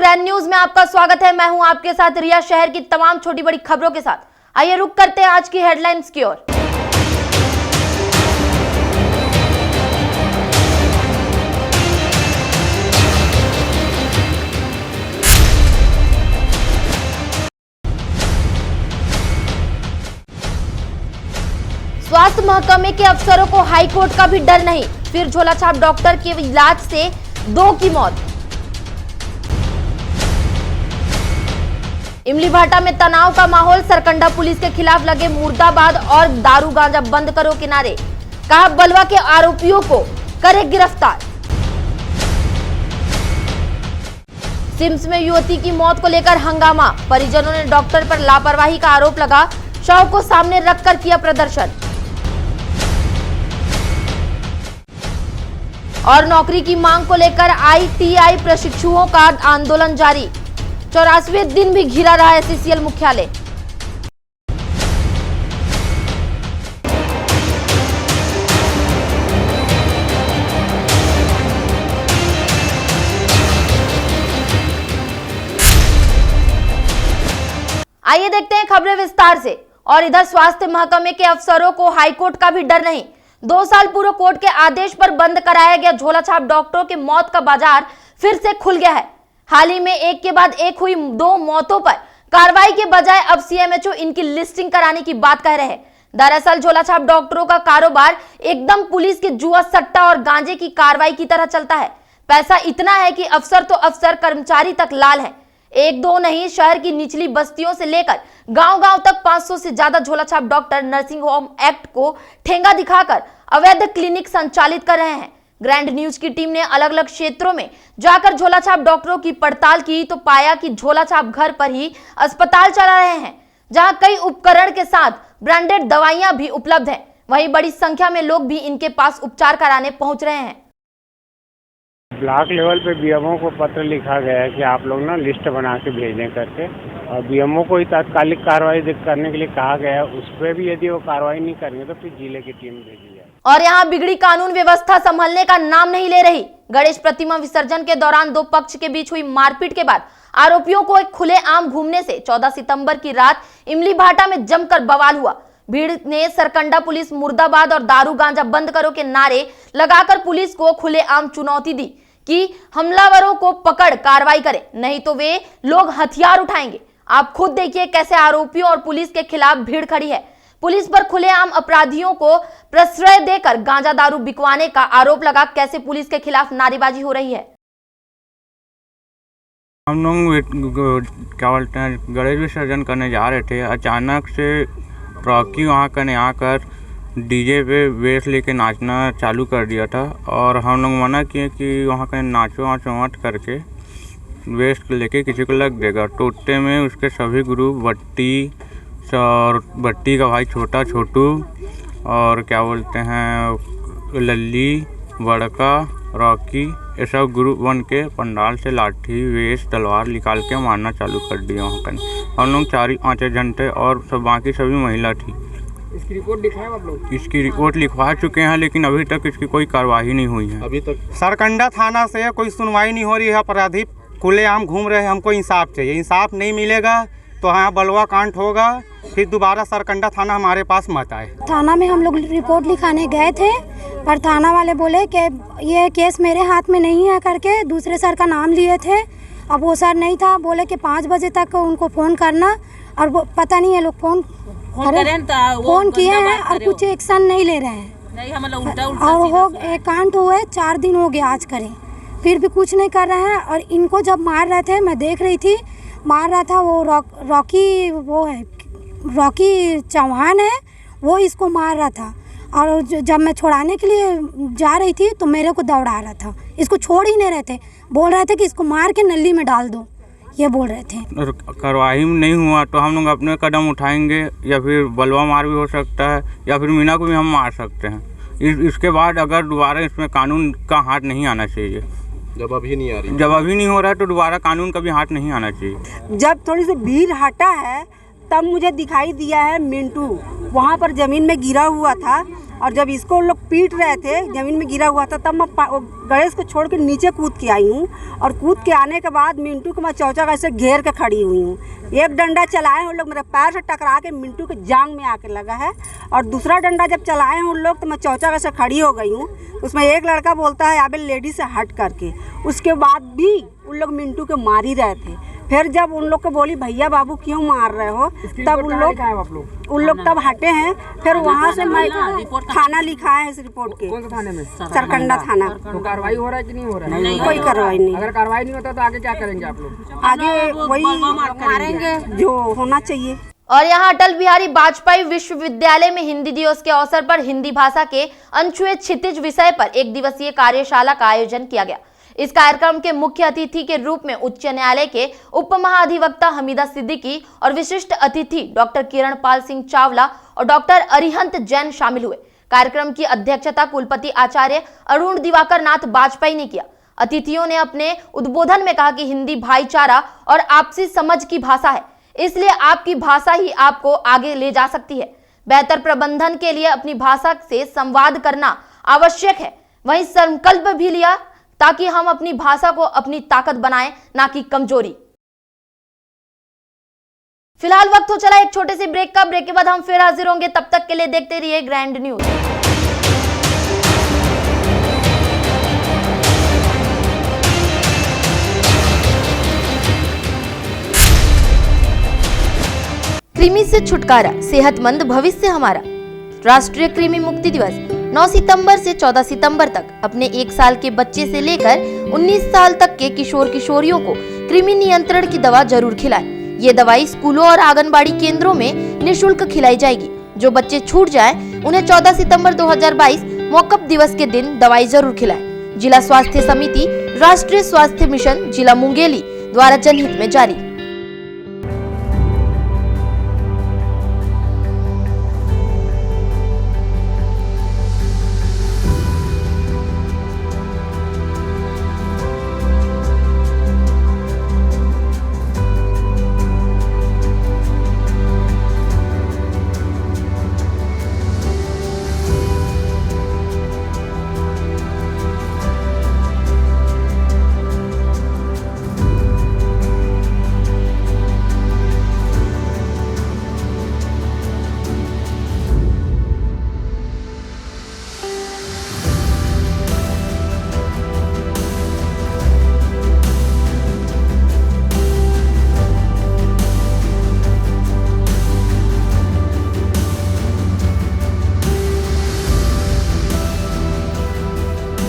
Grand news में आपका स्वागत है। मैं हूं आपके साथ रिया, शहर की तमाम छोटी बड़ी खबरों के साथ। आइए रुक करते हैं आज की हेडलाइंस की ओर। स्वास्थ्य महकमे के अफसरों को हाईकोर्ट का भी डर नहीं, फिर झोलाछाप डॉक्टर के इलाज से 2 की मौत। इमलीभाटा में तनाव का माहौल, सरकंडा पुलिस के खिलाफ लगे मुर्दाबाद और दारू गांजा बंद करो के नारे, कहा बलवा के आरोपियों को करे गिरफ्तार। सिम्स में युवती की मौत को लेकर हंगामा, परिजनों ने डॉक्टर पर लापरवाही का आरोप लगा, शव को सामने रखकर किया प्रदर्शन। और नौकरी की मांग को लेकर ITI प्रशिक्षुओं का आंदोलन जारी, 84वें दिन भी घिरा रहा SCCL मुख्यालय। आइए देखते हैं खबरें विस्तार से। और इधर स्वास्थ्य महकमे के अफसरों को हाईकोर्ट का भी डर नहीं। 2 साल पूर्व कोर्ट के आदेश पर बंद कराया गया झोलाछाप डॉक्टरों के मौत का बाजार फिर से खुल गया है। हाल ही में एक के बाद एक हुई 2 मौतों पर कार्रवाई के बजाय अब CMHO इनकी लिस्टिंग कराने की बात कह रहे हैं। दरअसल झोलाछाप डॉक्टरों का कारोबार एकदम पुलिस के जुआ सट्टा और गांजे की कार्रवाई की तरह चलता है। पैसा इतना है कि अफसर तो अफसर, कर्मचारी तक लाल है। 1-2 नहीं, शहर की निचली बस्तियों से लेकर गांव-गांव तक 500 से ज्यादा झोलाछाप डॉक्टर नर्सिंग होम एक्ट को ठेंगा दिखाकर अवैध क्लिनिक संचालित कर रहे हैं। ग्रैंड न्यूज की टीम ने अलग अलग क्षेत्रों में जाकर झोलाछाप डॉक्टरों की पड़ताल की तो पाया कि झोलाछाप घर पर ही अस्पताल चला रहे हैं, जहां कई उपकरण के साथ ब्रांडेड दवाइयां भी उपलब्ध हैं। वहीं बड़ी संख्या में लोग भी इनके पास उपचार कराने पहुंच रहे हैं। ब्लॉक लेवल पे BMO को पत्र लिखा गया है कि आप लोग ना लिस्ट बना के भेजें करके, और BMO को ही तात्कालिक कार्रवाई करने के लिए कहा गया है। उस पर भी यदि वो कार्रवाई नहीं करेंगे तो फिर जिले की टीम भेजी जाए। और यहाँ बिगड़ी कानून व्यवस्था संभलने का नाम नहीं ले रही। गणेश प्रतिमा विसर्जन के दौरान 2 पक्ष के बीच हुई मारपीट के बाद आरोपियों को एक खुले आम घूमने से 14 सितंबर की रात इमलीभाटा में जमकर बवाल हुआ। भीड़ ने सरकंडा पुलिस मुर्दाबाद और दारू गांजा बंद करो के नारे लगाकर पुलिस को खुलेआम चुनौती दी कि हमलावरों को पकड़ कार्रवाई करें, नहीं तो वे लोग हथियार उठाएंगे। आप खुद देखिए कैसे आरोपियों और पुलिस के खिलाफ भीड़ खड़ी है। पुलिस पर खुलेआम अपराधियों को प्रश्रय देकर गांजा दारू बिकवाने का आरोप लगा कैसे पुलिस के खिलाफ नारेबाजी हो रही है। हम लोग क्या बोलते हैं गणेश विसर्जन करने जा रहे थे, अचानक से रॉकी वहाँ करने आकर DJ पे बेस लेके नाचना चालू कर दिया था, और हम लोग मना किए कि वहाँ कहीं नाचो मत करके, बेस लेके किसी को लग देगा। टोटे में उसके सभी ग्रुप और बट्टी का भाई छोटू और क्या बोलते हैं लल्ली, बड़का, रॉकी, ये सब ग्रुप बन के पंडाल से लाठी, वेश, तलवार निकाल के मारना चालू कर दिया वहाँ कहीं। हम लोग 4-5 घंटे और सब बाकी सभी महिला थी। इसकी रिपोर्ट लिखाएं आप लोग? इसकी रिपोर्ट लिखवा चुके हैं, लेकिन अभी तक इसकी कोई कार्रवाई नहीं हुई है। अभी तक सरकंडा थाना से कोई सुनवाई नहीं हो रही है। अपराधी खुलेआम घूम रहे हैं। हमको इंसाफ चाहिए। इंसाफ नहीं मिलेगा तो यहाँ बलवा कांड होगा, फिर दोबारा सरकंडा थाना हमारे पास मत आए। थाना में हम लोग रिपोर्ट लिखाने गए थे, पर थाना वाले बोले कि ये केस मेरे हाथ में नहीं है करके दूसरे सर का नाम लिए थे। अब वो सर नहीं था, बोले कि 5 बजे तक उनको फ़ोन करना, और वो पता नहीं है लोग फ़ोन किए हैं और कुछ एक्शन नहीं ले रहे हैं। और हो एक कांड हुए 4 दिन हो गए आज करें, फिर भी कुछ नहीं कर रहे हैं। और इनको जब मार रहे थे, मैं देख रही थी, मार रहा था वो रॉकी चौहान है, वो इसको मार रहा था। और जब मैं छुड़ाने के लिए जा रही थी तो मेरे को दौड़ा रहा था। इसको छोड़ ही नहीं रहे थे, बोल रहे थे कि इसको मार के नली में डाल दो, ये बोल रहे थे। कार्रवाई नहीं हुआ तो हम लोग अपने कदम उठाएंगे, या फिर बलवा मार भी हो सकता है, या फिर मीना को भी हम मार सकते हैं। इसके बाद अगर दोबारा इसमें कानून का हाथ नहीं आना चाहिए। जब अभी नहीं हो रहा है तो दोबारा कानून का भी हाथ नहीं आना चाहिए। जब थोड़ी सी भीड़ हटा है तब मुझे दिखाई दिया है मिंटू वहाँ पर ज़मीन में गिरा हुआ था, और जब इसको लोग पीट रहे थे ज़मीन में गिरा हुआ था, तब मैं गणेश को छोड़ के नीचे कूद के आई हूँ, और कूद के आने के बाद मिंटू को मैं चौचा कैसे घेर के खड़ी हुई हूँ। एक डंडा चलाए हैं उन लोग, मेरे पैर से टकरा के मिंटू के जांग में आके लगा है, और दूसरा डंडा जब चलाए हैं उन लोग तो मैं चौचा कैसे खड़ी हो गई हूँ। उसमें एक लड़का बोलता है आबे लेडी से हट करके, उसके बाद भी उन लोग मिंटू के मार ही रहे थे। फिर जब उन लोग को बोली भैया बाबू क्यों मार रहे हो, तब उन लोग तब हटे हैं। फिर वहाँ से मैं थाना लिखा है इस रिपोर्ट के। कौन सा थाने में? सरकंडा थाना। तो कार्रवाई हो रहा है कि नहीं हो रहा है? कोई कार्रवाई नहीं। अगर कार्रवाई नहीं होता तो आगे क्या करेंगे आप लोग? आगे वही मारेंगे जो होना चाहिए। और यहाँ अटल बिहारी वाजपेयी विश्वविद्यालय में हिंदी दिवस के अवसर पर हिंदी भाषा के अनछुए क्षितिज विषय पर एक दिवसीय कार्यशाला का आयोजन किया गया। इस कार्यक्रम के मुख्य अतिथि के रूप में उच्च न्यायालय के उप महाधिवक्ता हमीदा सिद्दीकी और विशिष्ट अतिथि डॉक्टर किरण पाल सिंह चावला और डॉक्टर अरिहंत जैन शामिल हुए। कार्यक्रम की अध्यक्षता कुलपति आचार्य अरुण दिवाकर नाथ वाजपेयी ने किया। अतिथियों ने अपने उद्बोधन में कहा कि हिंदी भाईचारा और आपसी समझ की भाषा है, इसलिए आपकी भाषा ही आपको आगे ले जा सकती है। बेहतर प्रबंधन के लिए अपनी भाषा से संवाद करना आवश्यक है। वहीं संकल्प भी लिया ताकि हम अपनी भाषा को अपनी ताकत बनाएं, ना कि कमजोरी। फिलहाल वक्त हो चला एक छोटे से ब्रेक का। ब्रेक के बाद हम फिर हाजिर होंगे, तब तक के लिए देखते रहिए ग्रैंड न्यूज। कृमि से छुटकारा, सेहतमंद भविष्य हमारा। राष्ट्रीय कृमि मुक्ति दिवस 9 सितंबर से 14 सितंबर तक अपने 1 साल के बच्चे से लेकर 19 साल तक के किशोर किशोरियों को कृमि नियंत्रण की दवा जरूर खिलाएं। ये दवाई स्कूलों और आंगनबाड़ी केंद्रों में निःशुल्क खिलाई जाएगी। जो बच्चे छूट जाएं, उन्हें 14 सितंबर 2022 मौकफ दिवस के दिन दवाई जरूर खिलाएं। जिला स्वास्थ्य समिति, राष्ट्रीय स्वास्थ्य मिशन जिला मुंगेली द्वारा जनहित में जारी।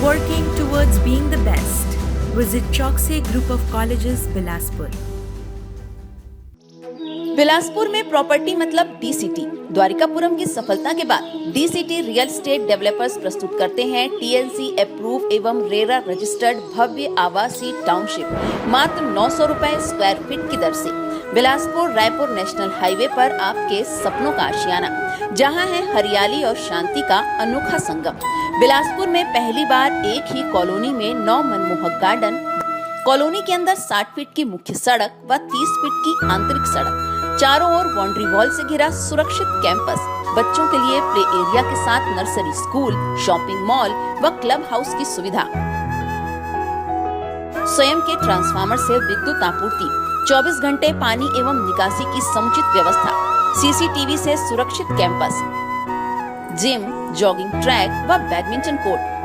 Working towards being the best. Visit Chokse Group of Colleges, Bilaspur. Bilaspur में प्रॉपर्टी मतलब DCT। द्वारिकापुरम की सफलता के बाद DCT रियल एस्टेट डेवलपर्स प्रस्तुत करते हैं TNC अप्रूव एवं रेरा रजिस्टर्ड भव्य आवासीय टाउनशिप मात्र 900 रुपए स्क्वायर फीट की दर से। बिलासपुर रायपुर नेशनल हाईवे पर आपके सपनों का आशियाना, जहां है हरियाली और शांति का अनोखा संगम। बिलासपुर में पहली बार एक ही कॉलोनी में 9 मनमोहक गार्डन, कॉलोनी के अंदर 60 फीट की मुख्य सड़क व 30 फीट की आंतरिक सड़क, चारों ओर बाउंड्री वॉल से घिरा सुरक्षित कैंपस, बच्चों के लिए प्ले एरिया के साथ नर्सरी स्कूल, शॉपिंग मॉल व क्लब हाउस की सुविधा, स्वयं के ट्रांसफार्मर से विद्युत आपूर्ति, 24 घंटे पानी एवं निकासी की समुचित व्यवस्था, CCTV से सुरक्षित कैंपस, जिम, जॉगिंग ट्रैक व बैडमिंटन कोर्ट।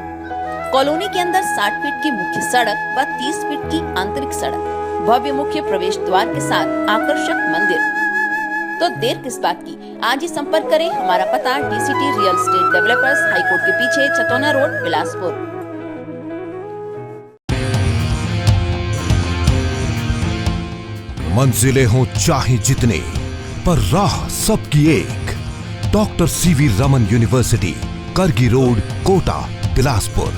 कॉलोनी के अंदर 60 फीट की मुख्य सड़क व 30 फीट की आंतरिक सड़क, भव्य मुख्य प्रवेश द्वार के साथ आकर्षक मंदिर। तो देर किस बात की, आज ही संपर्क करें। हमारा पता DCT real estate developers, high court के पीछे, चतौना रोड, बिलासपुर। मंजिलें हों चाहे जितने, पर राह सबकी एक। डॉक्टर CV रमन यूनिवर्सिटी, करगी रोड, कोटा, बिलासपुर।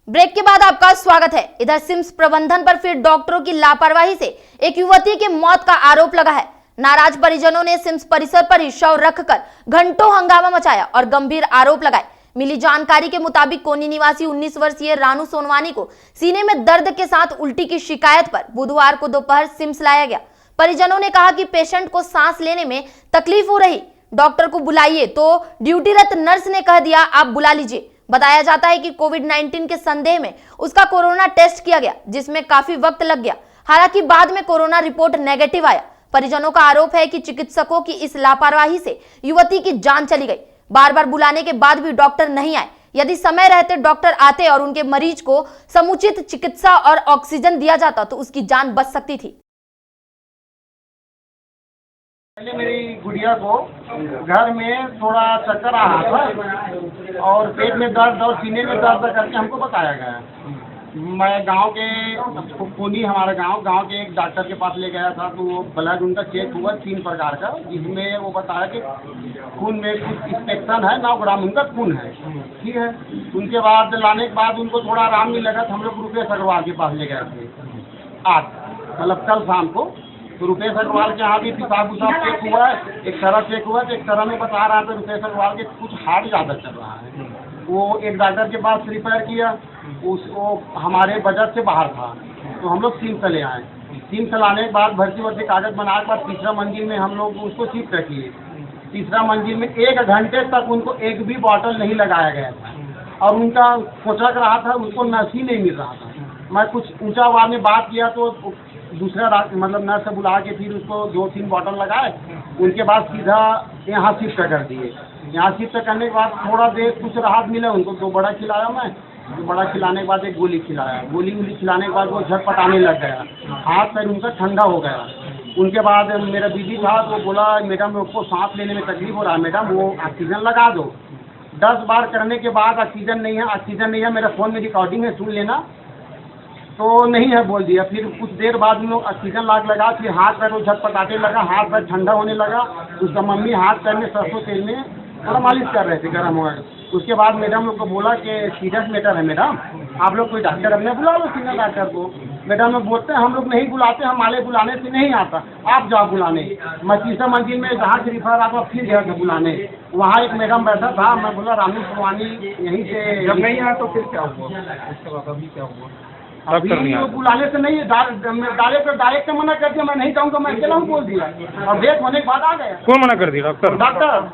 ब्रेक के बाद आपका स्वागत है। इधर सिम्स प्रबंधन पर फिर डॉक्टरों की लापरवाही से एक युवती की मौत का आरोप लगा है। नाराज परिजनों ने सिम्स परिसर पर ही शव रखकर घंटों हंगामा मचाया और गंभीर आरोप लगाए। मिली जानकारी के मुताबिक कोनी निवासी 19 वर्षीय रानू सोनवानी को सीने में दर्द के साथ उल्टी की शिकायत पर बुधवार को दोपहर सिम्स लाया गया। परिजनों ने कहा कि पेशेंट को सांस लेने में तकलीफ हो रही, डॉक्टर को बुलाइए, तो ड्यूटीरत नर्स ने कह दिया आप बुला लीजिए। बताया जाता है कि कोविड-19 के संदेह में उसका कोरोना टेस्ट किया गया, जिसमें काफी वक्त लग गया। हालांकि बाद में कोरोना रिपोर्ट नेगेटिव आया। परिजनों का आरोप है कि चिकित्सकों की इस लापरवाही से युवती की जान चली गई। बार बार बुलाने के बाद भी डॉक्टर नहीं आए। यदि समय रहते डॉक्टर आते और उनके मरीज को समुचित चिकित्सा और ऑक्सीजन दिया जाता तो उसकी जान बच सकती थी। पहले मेरी गुड़िया को घर में थोड़ा चक्कर आ रहा था और पेट में दर्द और सीने में दर्द करके हमको बताया गया। मैं गांव के कोनी हमारा गांव के एक डॉक्टर के पास ले गया था, तो वो ब्लड उनका चेक हुआ 3 प्रकार का, जिसमें वो बताया कि खून में कुछ इंफेक्शन है, 9 ग्राम उनका खून है। ठीक है, उनके बाद लाने के बाद उनको थोड़ा आराम नहीं लगा तो हम लोग रुपेश अग्रवाल के पास ले गए थे आज, मतलब कल शाम को। तो रुपेश अग्रवाल के यहाँ भी पेशाब उसाब चेक हुआ, एक तरह चेक हुआ तो एक तरह में बता रहा था रुपेश अग्रवाल के कुछ हार्ट ज़्यादा चल रहा है। वो एक डॉक्टर के पास रिफर किया, वो हमारे बजट से बाहर था, तो हम लोग सिम्स चले आए। सिम्स लाने के बाद भर्ती कागज बनाने के बाद तीसरा मंजिल में हम लोग उसको शिफ्ट किए। तीसरा मंजिल में 1 घंटे तक उनको एक भी बॉटल नहीं लगाया गया था और उनका कोचक रहा था, उनको नर्स ही नहीं मिल रहा था। मैं कुछ ऊंचा आवाज में बात किया तो दूसरा मतलब नर्स से बुला के फिर उसको 2-3 बॉटल लगाए। उनके बाद सीधा यहाँ शिफ्ट कर दिए। यहाँ शिफ्ट करने के बाद थोड़ा देर कुछ राहत मिला, उनको 2 बड़ा खिलाया मैं, 2 बड़ा खिलाने के बाद एक गोली खिलाया। गोली खिलाने के बाद वो झटपटाने लग गया, हाथ पैर उनका ठंडा हो गया। उनके बाद मेरा दीदी था तो बोला मैडम आपको सांस लेने में तकलीफ हो रहा है, मैडम वो ऑक्सीजन लगा दो। 10 बार करने के बाद ऑक्सीजन नहीं है, मेरा फ़ोन में रिकॉर्डिंग है, सुन लेना। तो नहीं है बोल दिया। फिर कुछ देर बाद हम लोग ऑक्सीजन लगा, फिर हाथ पैर वो झटपटाने लगा, हाथ पैर ठंडा होने लगा। उसका मम्मी हाथ पैर में सरसों तेल में थोड़ा मालिश कर रहे थे गर्म हो। उसके बाद मैडम लोग को बोला कि सीरियस मैटर है मैडम, आप लोग कोई डॉक्टर अपने बुला लो, सिंगल डॉक्टर को। मैडम लोग बोलते हैं हम लोग नहीं बुलाते, हमारे बुलाने से नहीं आता, आप जाओ बुलाने। मैं तीसरा मंजिल में जहाँ से रिफर आता फिर गया था बुलाने, वहाँ एक मैडम बैठा था। मैं बोला रानू सोनवानी यहीं से जब नहीं आया तो फिर क्या हुआ, उसके बाद अभी क्या हुआ? अभी वो बुलाने से नहीं, डायरेक्ट मना कर दिया, मैं नहीं जाऊँगा, मैं अकेला हूँ बोल दिया। और डेथ होने के बाद आ गया। कौन मना कर दिया? डॉक्टर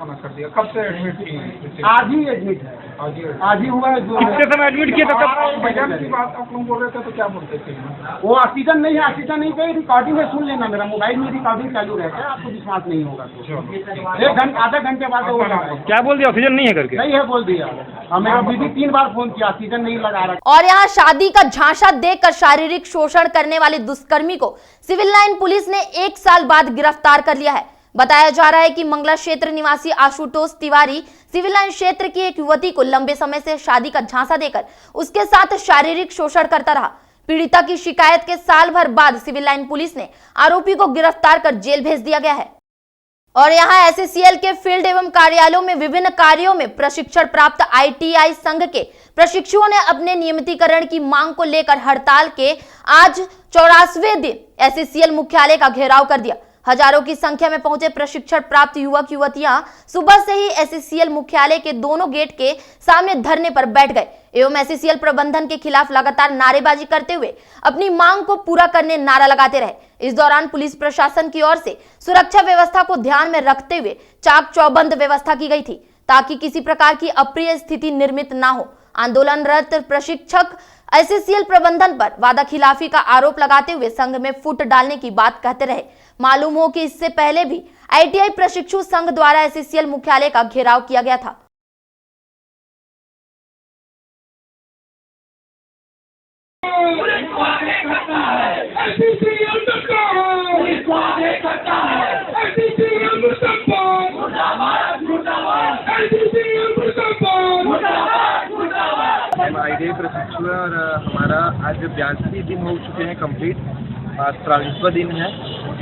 मना कर दिया। कब से एडमिट थी? आज ही एडमिट है, आज ही हुआ है। कितने समय एडमिट किया था? मैडम की बात आप लोग बोल रहे थे तो क्या बोलते थे? वो ऑक्सीजन नहीं है, ऑक्सीजन नहीं चाहिए, रिकॉर्डिंग है, सुन लेना। मेरा मोबाइल में रिकॉर्डिंग चालू रहता है, आपको विश्वास नहीं होगा तो 1 घंटे आधा घंटे बाद क्या बोल दिया? ऑक्सीजन नहीं है करके? नहीं है बोल दिया। मेरा दीदी 3 बार फोन किया, ऑक्सीजन नहीं लगा रहा। और यहाँ शादी का झांसा देकर शारीरिक शोषण करने वाले दुष्कर्मी को सिविल लाइन पुलिस ने 1 साल बाद गिरफ्तार कर लिया है। बताया जा रहा है कि मंगला क्षेत्र निवासी आशुतोष तिवारी सिविल लाइन क्षेत्र की एक युवती को लंबे समय से शादी का झांसा देकर उसके साथ शारीरिक शोषण करता रहा। पीड़िता की शिकायत के साल भर बाद सिविल लाइन पुलिस ने आरोपी को गिरफ्तार कर जेल भेज दिया गया है। और यहाँ एसएससीएल के फील्ड एवं कार्यालयों में विभिन्न कार्यों में प्रशिक्षण प्राप्त आईटीआई संघ के प्रशिक्षुओं ने अपने नियमितीकरण की मांग को लेकर हड़ताल के आज 84वें दिन एसएससीएल मुख्यालय का घेराव कर दिया। हजारों की संख्या में पहुंचे प्रशिक्षण प्राप्त युवक युवतियां सुबह से ही एसएससीएल मुख्यालय के दोनों गेट के सामने धरने पर बैठ गए एवं एसएससीएल प्रबंधन के खिलाफ लगातार नारेबाजी करते हुए अपनी मांग को पूरा करने नारा लगाते रहे। इस दौरान पुलिस प्रशासन की ओर से सुरक्षा व्यवस्था को ध्यान में रखते हुए चाक चौबंद व्यवस्था की गई थी ताकि किसी प्रकार की अप्रिय स्थिति निर्मित ना हो। आंदोलनरत प्रशिक्षक एसएससीएल प्रबंधन पर वादा खिलाफी का आरोप लगाते हुए संघ में फूट डालने की बात कहते रहे। मालूम हो कि इससे पहले भी आईटीआई प्रशिक्षु संघ द्वारा एसएससीएल मुख्यालय का घेराव किया गया था। हम आईटीआई प्रशिक्षु है और हमारा आज 82 दिन हो चुके हैं कंप्लीट। आज 43वां दिन है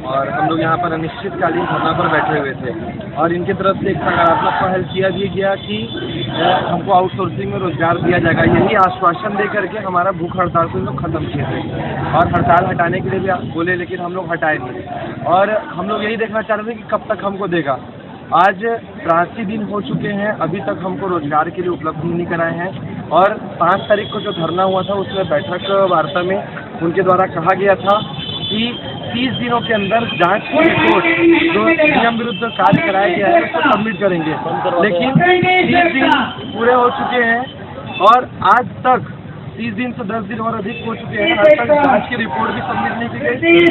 और हम लोग यहाँ पर अनिश्चितकालीन धरना पर बैठे हुए थे और इनकी तरफ से एक सकारात्मक पहल किया भी गया कि हमको आउटसोर्सिंग में रोजगार दिया जाएगा। यही आश्वासन दे करके हमारा भूख हड़ताल को लोग खत्म किए थे और हड़ताल हटाने के लिए भी बोले, लेकिन हम लोग हटाए नहीं और हम लोग यही देखना चाह रहे थे कि कब तक हमको देगा। आज 83 दिन हो चुके हैं, अभी तक हमको रोजगार के लिए उपलब्ध नहीं कराए हैं और 5 तारीख को जो धरना हुआ था उसमें बैठक वार्ता में उनके द्वारा कहा गया था कि 30 दिनों के अंदर जांच की रिपोर्ट जो नियम विरुद्ध कार्य कराया गया है उसको सबमिट करेंगे, लेकिन 30 दिन पूरे हो चुके हैं और आज तक 30 दिन से 10 दिन और अधिक हो चुके हैं, आज तक जांच की रिपोर्ट भी सबमिट नहीं की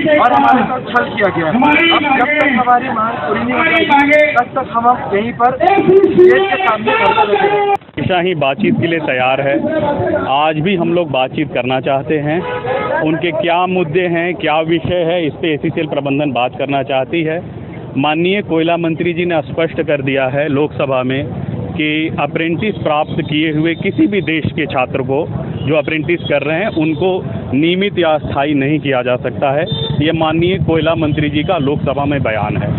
गई और हमारे साथ छल किया गया। अब जब तक हमारी मांग पूरी नहीं हो जाएगी तब तक हम यहीं पर गेट के सामने खड़े रहेंगे। हमेशा ही बातचीत के लिए तैयार है। आज भी हम लोग बातचीत करना चाहते हैं। उनके क्या मुद्दे हैं, क्या विषय है, इस पे एसीसीएल प्रबंधन बात करना चाहती है। माननीय कोयला मंत्री जी ने स्पष्ट कर दिया है लोकसभा में कि अप्रेंटिस प्राप्त किए हुए किसी भी देश के छात्र को जो अप्रेंटिस कर रहे हैं उनको नियमित या स्थायी नहीं किया जा सकता है। ये माननीय कोयला मंत्री जी का लोकसभा में बयान है।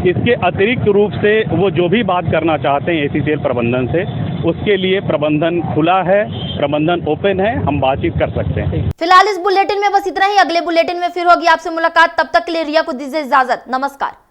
इसके अतिरिक्त रूप से वो जो भी बात करना चाहते हैं एसीसीएल प्रबंधन से, उसके लिए प्रबंधन खुला है, प्रबंधन ओपन है, हम बातचीत कर सकते हैं। फिलहाल इस बुलेटिन में बस इतना ही। अगले बुलेटिन में फिर होगी आपसे मुलाकात। तब तक के लिए रिया को दीजिए इजाजत। नमस्कार।